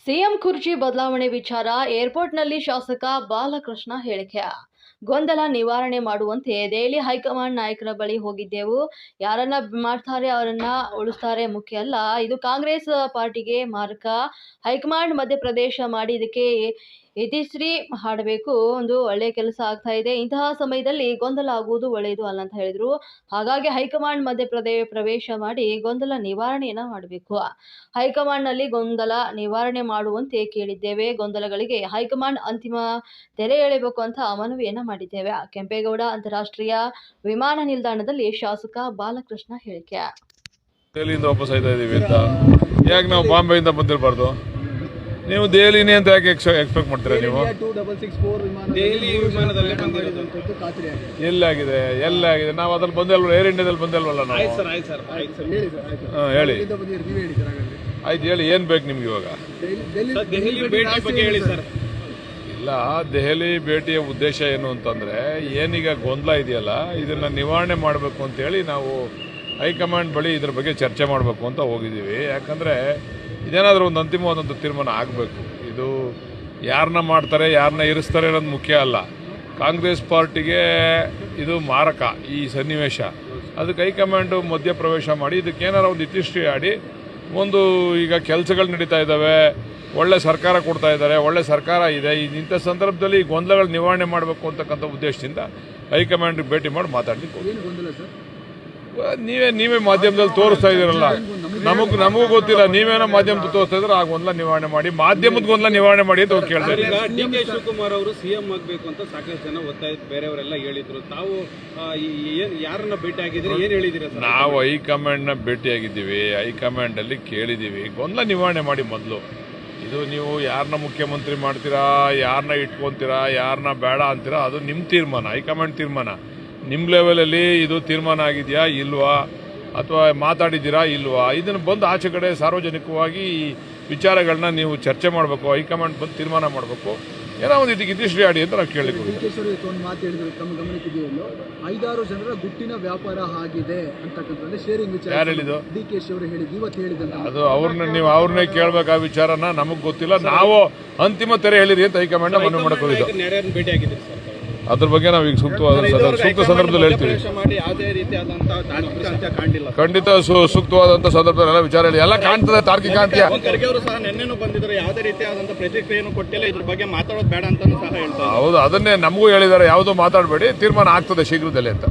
CM ಕುರ್ಚಿ ಬದಲಾವಣೆ ವಿಚಾರ ಏರ್ಪೋರ್ಟ್ನಲ್ಲಿ ಶಾಸಕ ಬಾಲಕೃಷ್ಣ ಹೇಳಿಕೆ. ಗೊಂದಲ ನಿವಾರಣೆ ಮಾಡುವಂತೆ ದೆಹಲಿ ಹೈಕಮಾಂಡ್ ನಾಯಕರ ಬಳಿ ಹೋಗಿದ್ದೆವು. ಯಾರನ್ನ ಮಾಡ್ತಾರೆ ಅವರನ್ನ ಉಳಿಸ್ತಾರೆ ಮುಖ್ಯ ಅಲ್ಲ. ಇದು ಕಾಂಗ್ರೆಸ್ ಪಾರ್ಟಿಗೆ ಮಾರಕ. ಹೈಕಮಾಂಡ್ ಮಧ್ಯಪ್ರದೇಶ ಮಾಡಿ ಇದಕ್ಕೆ ಇತಿಶ್ರೀ ಹಾಡಬೇಕು. ಒಂದು ಒಳ್ಳೆ ಕೆಲಸ ಆಗ್ತಾ ಇದೆ. ಇಂತಹ ಸಮಯದಲ್ಲಿ ಗೊಂದಲ ಆಗುವುದು ಒಳ್ಳೆಯದು ಅಲ್ಲ ಅಂತ ಹೇಳಿದ್ರು. ಹಾಗಾಗಿ ಹೈಕಮಾಂಡ್ ಪ್ರವೇಶ ಮಾಡಿ ಗೊಂದಲ ನಿವಾರಣೆಯನ್ನ ಮಾಡಬೇಕು. ಹೈಕಮಾಂಡ್ನಲ್ಲಿ ಗೊಂದಲ ನಿವಾರಣೆ ಮಾಡುವಂತೆ ಕೇಳಿದ್ದೇವೆ. ಗೊಂದಲಗಳಿಗೆ ಹೈಕಮಾಂಡ್ ಅಂತಿಮ ತೆರೆ ಎಳೆಯಬೇಕು ಅಂತ ಮನವಿಯನ್ನ ಮಾಡಿದ್ದೇವೆ. ಕೆಂಪೇಗೌಡ ಅಂತಾರಾಷ್ಟ್ರೀಯ ವಿಮಾನ ನಿಲ್ದಾಣದಲ್ಲಿ ಶಾಸಕ ಬಾಲಕೃಷ್ಣ ಹೇಳಿಕೆ. ದೆಹಲಿಯಿಂದ ವಾಪಸ್ ಆಯ್ತಾ ಇದೀವಿ ಅಂತ ಯಾಕೆ ನಾವು ಬಾಂಬೆಯಿಂದ ಬಂದಿರಬಾರ್ದು? ನೀವು ದೆಹಲಿನೇ ಅಂತ ಯಾಕೆ ಎಕ್ಸ್ಪೆಕ್ಟ್ ಮಾಡ್ತೀರಾ? ನೀವು ಎಲ್ಲಾಗಿದೆ ನಾವು ಅದ್ರಲ್ಲಿ ಬಂದಲ್ವ, ಏರ್ ಇಂಡಿಯಾದಲ್ಲಿ ಬಂದಲ್ವಲ್ಲ ನಾವು. ಹೇಳಿ ಆಯ್ತು, ಹೇಳಿ ಏನ್ ಬೇಕು ನಿಮ್ಗೆ ಇವಾಗ? ಇಲ್ಲ, ದೆಹಲಿ ಭೇಟಿಯ ಉದ್ದೇಶ ಏನು ಅಂತಂದ್ರೆ ಏನೀಗ ಗೊಂದಲ ಇದೆಯಲ್ಲ ಇದನ್ನ ನಿವಾರಣೆ ಮಾಡಬೇಕು ಅಂತೇಳಿ ನಾವು ಹೈಕಮಾಂಡ್ ಬಳಿ ಇದ್ರ ಬಗ್ಗೆ ಚರ್ಚೆ ಮಾಡಬೇಕು ಅಂತ ಹೋಗಿದ್ದೀವಿ. ಯಾಕಂದರೆ ಇದೇನಾದರೂ ಒಂದು ಅಂತಿಮವಾದಂಥ ತೀರ್ಮಾನ ಆಗಬೇಕು. ಇದು ಯಾರನ್ನ ಮಾಡ್ತಾರೆ ಯಾರನ್ನ ಇರಿಸ್ತಾರೆ ಅನ್ನೋದು ಮುಖ್ಯ ಅಲ್ಲ. ಕಾಂಗ್ರೆಸ್ ಪಾರ್ಟಿಗೆ ಇದು ಮಾರಕ ಈ ಸನ್ನಿವೇಶ. ಅದಕ್ಕೆ ಹೈಕಮಾಂಡು ಮಧ್ಯಪ್ರವೇಶ ಮಾಡಿ ಇದಕ್ಕೇನಾರು ಒಂದು ಇತಿಶ್ರೀ ಆಡಿ ಒಂದು ಈಗ ಕೆಲಸಗಳು ನಡೀತಾ ಇದ್ದಾವೆ, ಒಳ್ಳೆ ಸರ್ಕಾರ ಕೊಡ್ತಾ ಇದ್ದಾರೆ, ಒಳ್ಳೆ ಸರ್ಕಾರ ಇದೆ. ಇಂಥ ಸಂದರ್ಭದಲ್ಲಿ ಗೊಂದಲಗಳು ನಿವಾರಣೆ ಮಾಡಬೇಕು ಅಂತಕ್ಕಂಥ ಉದ್ದೇಶದಿಂದ ಹೈಕಮಾಂಡ್ಗೆ ಭೇಟಿ ಮಾಡಿ ಮಾತಾಡಲಿಕ್ಕೆ ನೀವೇ ಮಾಧ್ಯಮದಲ್ಲಿ ತೋರಿಸ್ತಾ ಇದ್ದೀರಲ್ಲ, ನಮಗೂ ಗೊತ್ತಿಲ್ಲ. ನೀವೇನೋ ಮಾಧ್ಯಮದಲ್ಲಿ ತೋರಿಸ್ತಾ ಇದ್ರೆ ಆ ಗೊಂದಲ ನಿವಾರಣೆ ಮಾಡಿ, ಮಾಧ್ಯಮದ ಗೊಂದಲ ನಿವಾರಣೆ ಮಾಡಿ ಅಂತ ಕೇಳ್ತಾ ಇದ್ದೀವಿ. ಡಿ.ಕೆ. ಶಿವಕುಮಾರ್ ಅವರು ಸಿಎಂ ಆಗಬೇಕು ಅಂತ ಸಾಕಷ್ಟು ಜನ ಒತ್ತಾಯ ಬೇರೆಯವರೆಲ್ಲ ಹೇಳಿದ್ರು. ತಾವು ಯಾರನ್ನ ಭೇಟಿ ಆಗಿದ್ರೆ ಏನ್ ಹೇಳಿದಿರ? ನಾವು ಹೈಕಮಾಂಡ್ನ ಭೇಟಿಯಾಗಿದ್ದೀವಿ, ಹೈಕಮಾಂಡ್ ಅಲ್ಲಿ ಕೇಳಿದ್ದೀವಿ ಗೊಂದಲ ನಿವಾರಣೆ ಮಾಡಿ. ಮೊದಲು ಇದು ನೀವು ಯಾರನ್ನ ಮುಖ್ಯಮಂತ್ರಿ ಮಾಡ್ತೀರಾ, ಯಾರನ್ನ ಇಟ್ಕೊಂತೀರಾ, ಯಾರನ್ನ ಬೇಡ ಅಂತೀರಾ, ಅದು ನಿಮ್ಮ ತೀರ್ಮಾನ, ಹೈಕಮಾಂಡ್ ತೀರ್ಮಾನ. ನಿಮ್ಮ ಲೆವೆಲಲ್ಲಿ ಇದು ತೀರ್ಮಾನ ಆಗಿದೆಯಾ ಇಲ್ವಾ, ಅಥವಾ ಮಾತಾಡಿದ್ದೀರಾ ಇಲ್ವಾ, ಇದನ್ನು ಬಂದು ಆಚೆ ಕಡೆ ಸಾರ್ವಜನಿಕವಾಗಿ ವಿಚಾರಗಳನ್ನ ನೀವು ಚರ್ಚೆ ಮಾಡಬೇಕು. ಹೈಕಮಾಂಡ್ ಬಂದು ತೀರ್ಮಾನ ಮಾಡಬೇಕು. ಏನೋ ಒಂದು ಇದಕ್ಕೆ ಇತಿಶ್ರೀ ಆಡಿ ಅಂತ ನಾವು ಕೇಳಲಿಕ್ಕೆ ಮಾತು ಹೇಳಿದ್ರು. ತಮ್ಮ ಗಮನಕ್ಕಿದೆಯಲ್ಲೋ 5-6 ಜನರ ಗುಟ್ಟಿನ ವ್ಯಾಪಾರ ಆಗಿದೆ ಅಂತಕ್ಕಂಥದ್ದು ಶೇರಿಂಗ್ ವಿಚಾರ ಯಾರು ಹೇಳಿದ್ದು? ಡಿ.ಕೆ. ಅವರು ಹೇಳಿದ್ದು, ಇವತ್ತು ಹೇಳಿದಂತ. ಅದು ಅವ್ರನ್ನೇ ಕೇಳಬೇಕು. ಆ ವಿಚಾರನ ನಮಗೆ ಗೊತ್ತಿಲ್ಲ. ನಾವು ಅಂತಿಮ ತೆರೆ ಹೇಳಿರಿ ಅಂತ ಹೈಕಮಾಂಡ್ ಮನವಿ ಮಾಡಕ್ ಹೋಗಿದ್ದು. ಭೇಟಿ ಆಗಿದ್ದೀರಿ ಸರ್? ಅದ್ರ ಬಗ್ಗೆ ನಾವು ಈಗ ಸೂಕ್ತ ಸಂದರ್ಭದಲ್ಲಿ ಹೇಳ್ತೀವಿ. ಖಂಡಿತ ಸೂಕ್ತವಾದಂತ ಸಂದರ್ಭದಲ್ಲಿ ವಿಚಾರ ಹೇಳಿ. ಎಲ್ಲ ಕಾಣ್ತದೆ, ತಾರ್ಕಿಕ ಕಾಣ್ತೀಯ. ಖರ್ಗೆ ಅವರು ಸಹ ನಿನ್ನೆನೂ ಬಂದಿದ್ದಾರೆ, ಯಾವುದೇ ರೀತಿಯಾದಂತಹ ಪ್ರತಿಕ್ರಿಯೆಯನ್ನು ಕೊಟ್ಟಿಲ್ಲ. ಇದ್ರ ಬಗ್ಗೆ ಮಾತಾಡೋದು ಬೇಡ ಅಂತ ಸಹ ಹೇಳ್ತಾರೆ. ಹೌದು, ಅದನ್ನೇ ನಮಗೂ ಹೇಳಿದ್ದಾರೆ. ಯಾವುದೂ ಮಾತಾಡಬೇಡಿ, ತೀರ್ಮಾನ ಆಗ್ತದೆ ಶೀಘ್ರದಲ್ಲೇ ಅಂತ.